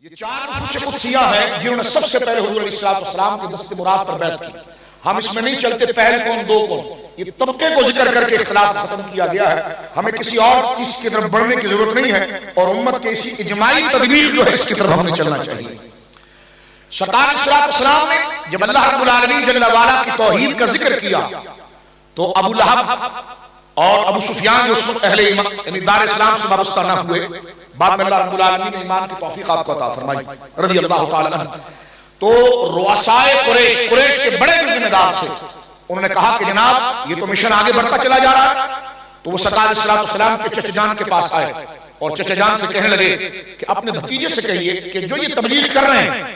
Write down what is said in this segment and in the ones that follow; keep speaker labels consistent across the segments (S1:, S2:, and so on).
S1: یہ چار نفوس قدسیہ ہیں جنہوں نے سب سے پہلے حضور علیہ السلام کے دست مراد پر بیعت کی. ہم اس میں نہیں چلتے پہل کون دو کون، یہ طبقے کو ذکر کر کے اختلاف ختم کیا گیا ہے. ہمیں کسی اور چیز کی طرف بڑھنے کی ضرورت نہیں ہے، اور امت کے اسی اجماعی تدبیر جو ہے اس کی طرف ہمیں چلنا چاہیے. سرکار علیہ السلام نے جب اللہ رب العالمین جل وعلا کی توحید کا ذکر کیا تو ابو لہب اور ابو سفیان جو اس وقت اہل ایمان یعنی دار اسلام سے وابستہ نہ ہوئے، بعد میں اللہ رب العالمین نے ایمان کی توفیق آپ کو عطا فرمائی رضی اللہ تعالی عنہ. تو رؤسائے قریش کے بڑے جو ذمہ دار تھے، انہوں نے کہا کہ جناب یہ تو مشن آگے بڑھتا چلا جا رہا ہے. تو وہ سرکار علیہ السلام کے چچا جان کے پاس آئے اور چچا جان سے کہنے لگے کہ اپنے بھتیجے سے کہیے کہ جو یہ تبلیغ کر رہے ہیں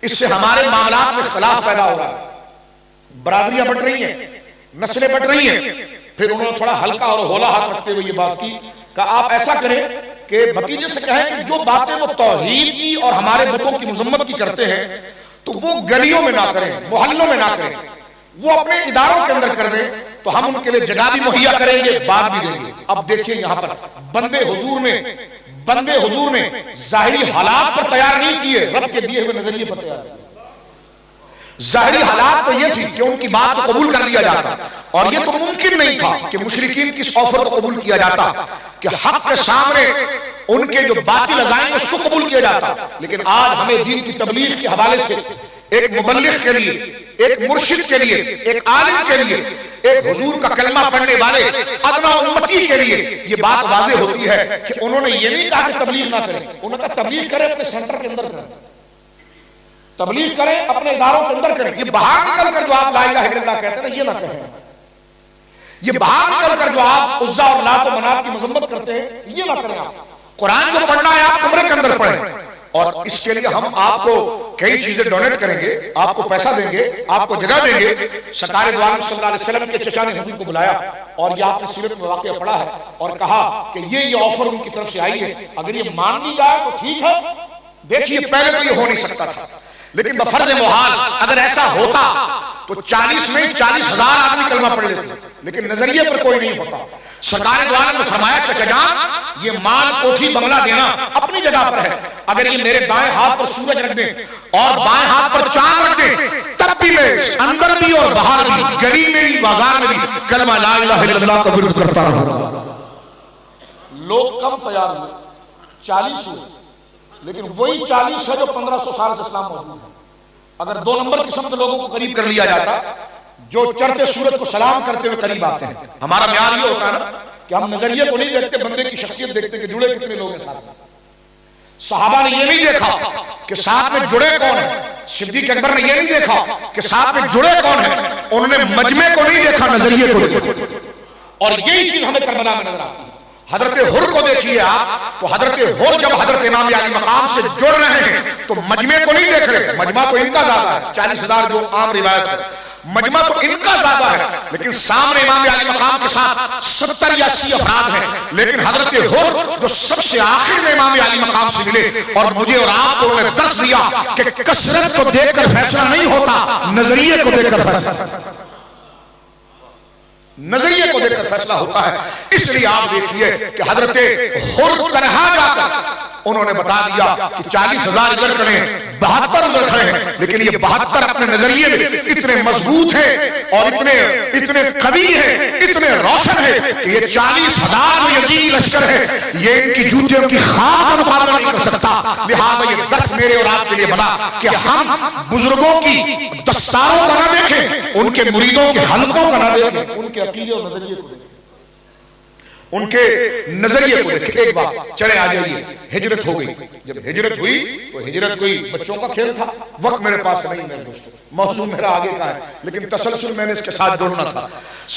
S1: اس سے ہمارے معاملات میں اختلاف پیدا ہو رہا ہے، برادریاں بٹ رہی ہیں، نسلیں بٹ رہی ہیں. پھر انہوں نے تھوڑا ہلکا اور ہولا ہاتھ رکھتے ہوئے یہ بات کی کہ آپ ایسا کریں کہ بھتیجے سے کہیں کہ جو باتیں وہ توحید کی اور ہمارے بتوں کی مذمت کی کرتے ہیں تو وہ گلیوں میں نہ کریں، محلوں میں نہ کریں، وہ اپنے اداروں کے اندر کر دیں تو ہم ان کے لیے جگہ بھی مہیا کریں گے، بات بھی دیں گے. اب دیکھیں یہاں پر بندے حضور نے ظاہری حالات پر تیار نہیں کیے، رب کے دیے ہوئے نظریے پر تیار کیے. ظاہری حالات تو یہ تھی کہ ان کی بات کو قبول کر لیا جاتا، اور یہ تو ممکن نہیں تھا کہ مشرکین کی اس آفر کو قبول کیا جاتا کہ حق کے سامنے ان کے جو باطل عزائم اس کو قبول کیا جاتا. لیکن آج ہمیں دین کی تبلیغ کے حوالے سے ایک مبلغ کے لیے، ایک مرشد کے لیے، ایک عالم کے لیے، ایک حضور کا کلمہ پڑھنے والے ادنا امتی کے لیے یہ بات واضح ہوتی ہے کہ انہوں نے یہ نہیں کہا کہ تبلیغ نہ کریں، انہوں نے کہا تبلیغ کریں اپنے سینٹر کے اندر کریں، تبلیغ کریں اپنے اداروں کے اندر کریں. یہ باہر نکل کر جو آپ لا الہ الا اللہ کہتے ہیں یہ نہ کہیں، یہ باہر نکل کر جو آپ عزا اور لات و منات کی مذمت کرتے ہیں یہ نہ کریں. آپ قرآن جو پڑھنا ہے آپ کمرے کے اندر پڑھیں، اور اس کے لیے ہم آپ کو کئی چیزیں ڈونیٹ کریں گے، آپ کو پیسہ دیں گے، آپ کو جگہ دیں گے. سرکار دو عالم صلی اللہ علیہ وسلم کے چچا نے حضور کو بلایا اور یہ آپ نے سیرت میں واقعہ پڑھا ہے اور کہا کہ یہ آفر ان کی طرف سے آئی ہے، اگر یہ مان لی جائے تو ٹھیک ہے. دیکھیے پہلے تو یہ ہو نہیں سکتا تھا، لیکن بفرض محال اگر ایسا ہوتا تو 40 میں 40,000 آدمی کلمہ پڑھ لیتے، لیکن نظریے پر کوئی نہیں ہوتا. سرکار دو عالم نے فرمایا چچا جان یہ مال کوٹھی بنگلہ دینا اپنی جگہ پر ہے، اگر یہ میرے دائیں ہاتھ پر سورج رکھ دیں اور بائیں ہاتھ پر چاند رکھ دیں تب بھی میں اندر بھی اور باہر بھی، گلی میں بھی بازار میں بھی کلمہ لا الہ الا اللہ کا ورد کرتا رہا. لوگ کم تیار ہوئے، 40 ہوئے، لیکن وہی 40 ہے جو 1500 سال سے اسلام موجود ہے. اگر 2 نمبر قسم کے لوگوں کو قریب کر لیا جاتا جو چڑھتے سورج کو سلام کرتے ہوئے قریب آتے ہیں. ہمارا معیار یہ ہوتا ہے نا کہ ہم نظریے کو نہیں دیکھتے، بندے کی شخصیت دیکھتے ہیں کہ جڑے کتنے لوگ ہیں ساتھ. صحابہ نے یہ نہیں دیکھا کہ ساتھ میں جڑے کون ہیں، صدیق اکبر نے یہ نہیں دیکھا کہ ساتھ میں جڑے کون ہیں، انہوں نے مجمع کو نہیں دیکھا، نظریے کو دیکھا. اور یہی چیز ہمیں کربلا میں نظر آتی ہے. حضرت حر کو دیکھیے آپ، تو حضرت حر جب حضرت امام علی مقام سے جڑ رہے ہیں تو مجمع کو نہیں دیکھ رہے. مجمع تو ان کا زیادہ ہے، 40,000 جو عام روایت ہے، مجمع تو ان کا زیادہ ہے، لیکن سامنے امام علی مقام کے ساتھ 70 یا 80 افراد ہیں. لیکن حضرت حر جو سب سے آخر میں امام علی مقام سے ملے اور مجھے اور آپ کو انہوں نے درس دیا کہ کثرت کو دیکھ کر فیصلہ نہیں ہوتا، نظریے کو دیکھ کر فیصلہ، نظریے کو دیکھ کر فیصلہ ہوتا ہے. اس لیے آپ دیکھیے کہ حضرت حر تنہا جا کر انہوں نے بتا دیا کہ 40,000 ادھر کھڑے ہیں، 72 ادھر کھڑے ہیں، لیکن یہ 72 اپنے نظریے میں اتنے مضبوط ہیں اور اتنے قوی ہیں، اتنے روشن ہیں کہ یہ 40,000 جو یزیدی لشکر ہے یہ ان کی جوتیوں کی خاک کا مقابلہ نہیں کر سکتا. لہٰذا یہ درس میرے اور آپ کے لیے بنا کہ ہم بزرگوں کی دستاروں کا نہ دیکھیں، ان کے مریدوں کے حلقوں کا نہ دیکھیں، ان کے عقیدے اور نظریے کو دیکھیں، ان کے نظریے کو دیکھیں. ایک بات چلے آ جائیے، ہجرت ہو گئی. جب ہجرت ہوئی تو ہجرت کوئی بچوں کا کھیل تھا، وقت میرے پاس نہیں میرے دوستوں، موضوع میرا آگے کا ہے لیکن تسلسل میں نے اس کے ساتھ جوڑنا تھا.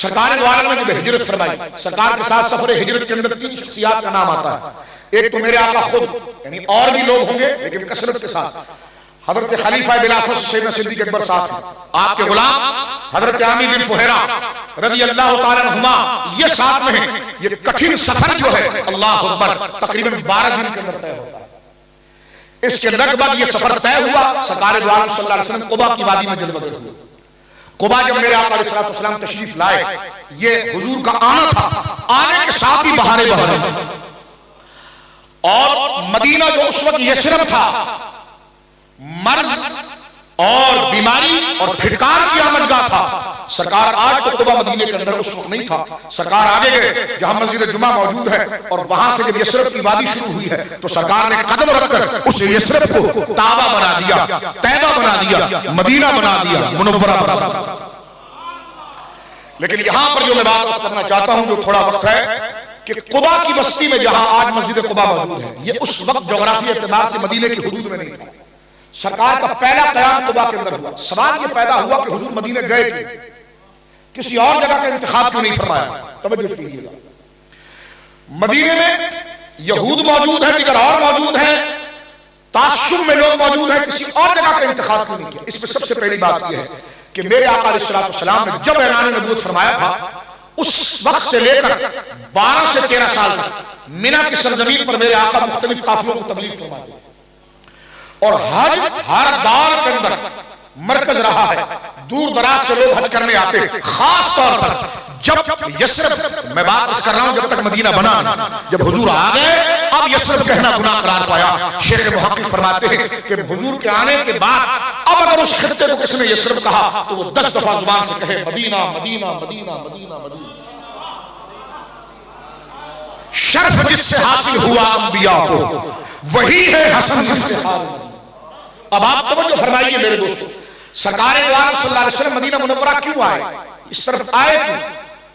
S1: سرکار دو عالم نے جب ہجرت فرمائی، سرکار کے ساتھ سفر ہجرت کے اندر 3 شخصیات کا نام آتا ہے. ایک تو میرے آقا خود، یعنی اور بھی لوگ ہوں گے لیکن کثرت کے ساتھ حضرت خلیفہ بلا فصل سیدنا صدیق اکبر ساتھ ہیں، آپ کے غلام حضرت عامر بن فہیرہ رضی اللہ تعالی عنہما یہ ساتھ میں ہیں. یہ کٹھن سفر جو ہے اللہ اکبر تقریباً 12 دن کے اندر طے ہوتا ہے. اس کے بعد یہ سفر طے ہوا، سرکار دو عالم صلی اللہ علیہ وسلم قبا کی وادی میں جلوہ گر ہوئے. قبا جب میرے آقا علیہ السلام تشریف لائے، یہ حضور کا آنا تھا، آنے کے ساتھ ہی بہاریں بہاریں، اور مدینہ جو اس وقت یثرب تھا مرض اور بیماری اور پھٹکار کی آمدگاہ تھا. سرکار آج تو قبا مدینے کے اندر اس وقت نہیں تھا. سرکار آگے گئے جہاں مسجد جمعہ موجود ہے، اور وہاں سے جب یثرب کی وادی شروع ہوئی ہے تو سرکار نے قدم رکھ کر اس یثرب کو تابہ بنا دیا، طیبہ بنا دیا، مدینہ بنا دیا، منورہ بنا دیا. لیکن یہاں پر جو میں بات کرنا چاہتا ہوں، جو تھوڑا وقت ہے، کہ قبا کی بستی میں جہاں آج مسجد قبا موجود ہے، یہ اس وقت جغرافی اعتبار سے مدینے کی حدود میں نہیں تھا. سرکار کا پہلا قیام قبا کے اندر ہوا. سوال یہ پیدا ہوا کہ حضور مدینے گئے کیوں؟ کسی اور جگہ کا انتخاب کیوں نہیں فرمایا؟ توجہ کیجیے گا. مدینے میں یہود موجود ہیں، دیگر اور موجود ہیں، تعصب میں لوگ موجود ہیں، کسی اور جگہ کا انتخاب کیوں نہیں کیا؟ اس میں سب سے پہلی بات یہ ہے کہ میرے آقا علیہ السلام نے جب اعلان نبوت فرمایا تھا، اس وقت سے لے کر 12 سے 13 سال تک منی کی سرزمین پر میرے آقا مختلف قافلوں کو تبلیغ فرماتے، اور حج ہر دور کے اندر مرکز رہا ہے. دور دراز سے لوگ حج کرنے آتے، خاص طور پر جب یثرب، میں بات اس کر رہا ہوں جب تک مدینہ بنا، جب حضور آ گئے اب یثرب کہنا گناہ قرار پایا. شیخ محقق فرماتے ہیں کہ حضور کے آنے کے بعد اب اگر اس خطے کو کس نے یثرب کہا تو وہ 10 دفعہ زبان سے کہے مدینہ مدینہ مدینہ مدینہ مدینہ. شرف جس سے حاصل ہوا انبیاء کو وہی ہے حسن افتخار. اب آپ توجہ فرمائیے میرے دوستو، سرکار دو عالم صلی اللہ علیہ وسلم مدینہ منورہ کیوں آئے؟ اس طرف آئے کیوں؟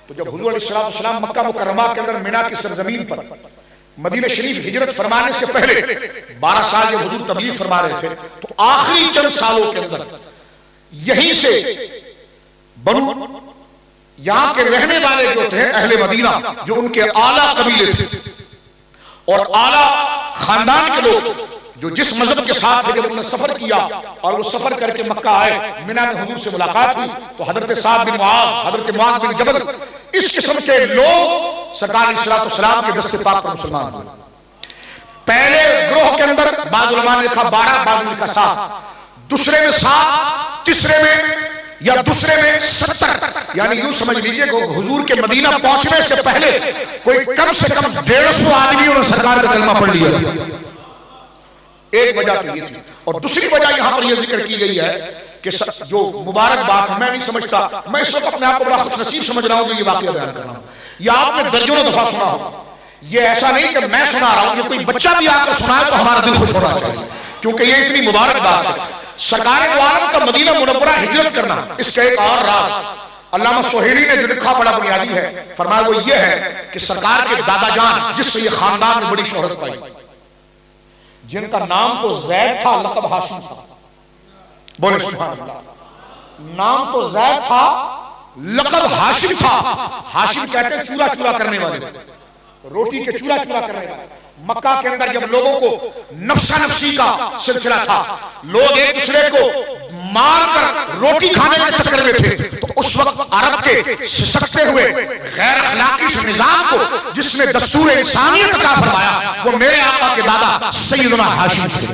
S1: تو جب حضور علیہ السلام مکہ مکرمہ کے اندر منی کی سرزمین پر مدینہ شریف ہجرت فرمانے سے پہلے 12 سال جب حضور تبلیغ فرما رہے تھے، تو آخری چند سالوں کے اندر یہیں سے بنو یہاں کے رہنے والے جو تھے اہل مدینہ، جو ان کے اعلیٰ قبیلے تھے اور اعلیٰ خاندان کے لوگ جو جس مذہب کے ساتھ تھے، جب انہوں نے سفر کیا اور وہ سفر کر کے مکہ آئے، منی میں حضور سے ملاقات ہوئی، تو حضرت سعد بن معاذ، حضرت معاذ بن جبل، اس قسم کے لوگ سرکار علیہ السلام کے دست پاک پر مسلمان ہوئے. پہلے گروہ کے اندر بعض علماء نے لکھا 12، بعض نے لکھا 7، دوسرے میں 7، تیسرے میں یا دوسرے میں 70، یعنی یوں سمجھ لیجئے کہ حضور کے مدینہ پہنچنے سے پہلے کوئی کم سے کم 150 آدمیوں نے سرکار کا کلمہ پڑھ لیا. ایک وجہ تو یہ تھی، اور دوسری وجہ یہاں پر یہ ذکر کی گئی ہے کہ جو مبارک بات ہے، میں نہیں سمجھتا، میں اس وقت اپنے آپ کو بڑا خوش نصیب سمجھ رہا ہوں جو یہ واقعہ بیان کر رہا ہوں. یہ آپ نے درجنوں دفعہ سنا ہو. یہ ایسا نہیں کہ میں سنا رہا ہوں، یہ کوئی بچہ بھی آ کر سنائے تو ہمارا دل خوش ہونا چاہیے، کیونکہ یہ اتنی مبارک بات ہے. سرکار دو عالم کا مدینہ منورہ ہجرت کرنا، اس کا ایک اور راز علامہ سہیلی نے جو لکھا بڑا بنیادی ہے. فرمایا وہ یہ ہے کہ سرکار کے دادا جان، جس سے یہ خاندان نے بڑی شہرت پائی، جن کا نام تو زید تھا، لقب ہاشم تھا. بولے سبحان اللہ. نام تو زید تھا، لقب ہاشم تھا. ہاشم کہتے ہیں چورا چورا کرنے والے، روٹی کے چورا چورا کرنے والے. مکہ کے اندر جب لوگوں کو نفسا نفسی کا سلسلہ تھا، لوگ ایک دوسرے کو مار کر روٹی کھانے کے چکر میں تھے، تو اس وقت عرب کے سسکتے ہوئے غیر اخلاقی سے نظام کو جس نے دستور انسانیت عطا فرمایا، وہ میرے آقا کے دادا سیدنا ہاشم تھے.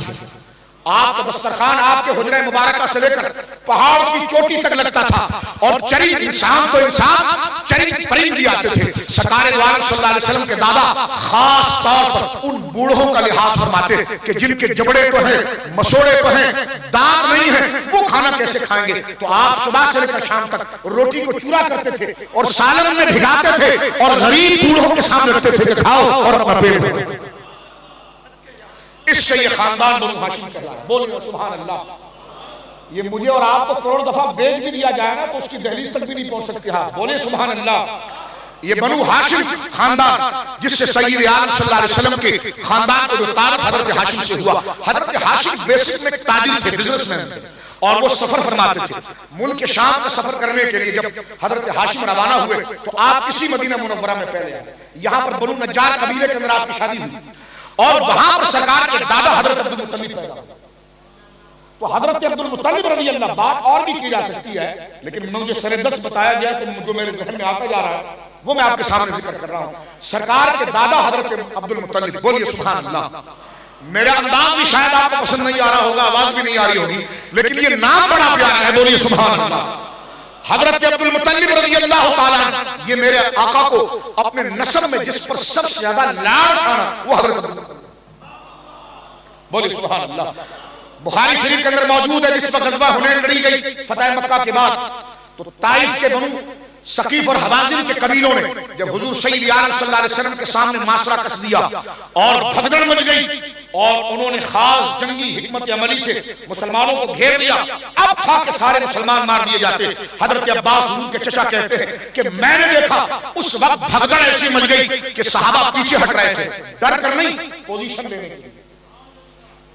S1: آپ کا دسترخوان آپ کے حجرہ مبارکہ سے لے کر پہاڑ کی چوٹی تک لگتا تھا، اور چرند انسان تو انسان، چرند پرند بھی آتے تھے. سرکار دو عالم صلی اللہ علیہ وسلم کے دادا خاص طور پر ان بوڑھوں کا لحاظ فرماتے کہ جن کے جبڑے تو ہیں، مسوڑے تو ہیں، دانت نہیں ہیں، وہ کھانا کیسے کھائیں گے؟ تو آپ صبح سے لے کر شام تک روٹی کو چورا کرتے تھے اور سالن میں بھگاتے تھے اور غریب بوڑھوں کے سامنے رکھتے تھے کہ کھاؤ اور اپنا پیٹ بھرو. اس سے یہ خاندان بنو ہاشم کہلایا. بولیے سبحان اللہ. یہ مجھے اور آپ کو کروڑ دفعہ بیچ بھی دیا جائے نا تو اس کی دہلیز تک بھی نہیں پہنچ سکتی. ہاں بولیے سبحان اللہ. یہ بنو ہاشم خاندان جس سے سید عالم صلی اللہ علیہ وسلم کے خاندان کو جو تعلق حضرت ہاشم سے ہوا. حضرت ہاشم بیسک میں تاجر تھے، بزنس مین تھے، اور وہ سفر فرماتے تھے. ملک شام کا سفر کرنے کے لیے جب حضرت ہاشم روانہ ہوئے تو آپ کسی مدینہ منورہ میں پہلے آئے. یہاں پر بنو نجار قبیلے کے اندر آپ کی شادی ہوئی، اور وہاں پر سرکار کے دادا حضرت عبد المطلب پیدا. تو حضرت عبد المطلب رضی اللہ، بات اور بھی کی جا سکتی ہے لیکن مجھے سر دس بتایا گیا کہ جو میرے ذہن میں آتا جا رہا ہے وہ میں آپ کے سامنے ذکر کر رہا ہوں. سرکار کے دادا حضرت عبد المطلب. بولیے سبحان اللہ. میرا انداز بھی شاید آپ کو پسند نہیں آ رہا ہوگا، آواز بھی نہیں آ رہی ہوگی، لیکن یہ نام بڑا پیارا ہے. بولیے سبحان اللہ. حضرت عبد المطلب رضی اللہ تعالیٰ، یہ میرے آقا کو اپنے نسب میں جس پر سب سے زیادہ لاڈ تھا وہ حضرت عبد المطلب. بولیے سبحان اللہ. بخاری شریف کے اندر موجود ہے جس وقت غزوہ حنین لڑی گئی فتح مکہ کے بعد، تو طائف کے بنو ثقیف اور حوازن کے قبیلوں نے جب حضور سید عالم صلی اللہ علیہ وسلم کے سامنے محاصرہ کس دیا اور بھگدڑ مچ گئی اور انہوں نے خاص جنگی حکمت عملی سے مسلمانوں کو گھیر لیا، اب تھا کہ سارے مسلمان مار دیے جاتے۔ حضرت عباس حضور کے چچا کہتے ہیں کہ میں نے دیکھا اس وقت بھگدڑ ایسی مچ گئی کہ صحابہ پیچھے ہٹ رہے تھے، ڈر کر نہیں، پوزیشن لینے کے لیے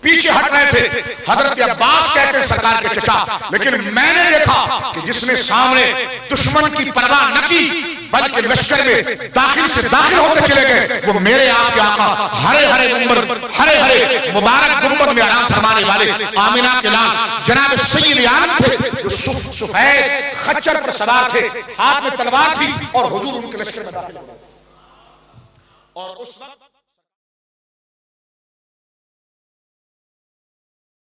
S1: پیچھے ہٹ رہے تھے۔ حضرت عباس کہتے ہیں سرکار کے چچا، لیکن میں نے دیکھا کہ جس نے سامنے دشمن کی پرواہ نہ کی بلکہ لشکر میں داخل سے داخل ہوتے چلے گئے، وہ میرے آپ کے آقا ہرے ہرے گنبد، ہرے ہرے مبارک گنبد میں آرام فرمانے والے آمنہ کے لال جناب سید عالم تھے، جو سفید خچر پر سوار تھے، ہاتھ میں تلوار تھی اور حضور ان کے لشکر میں داخل ہو گئے۔ اور اس وقت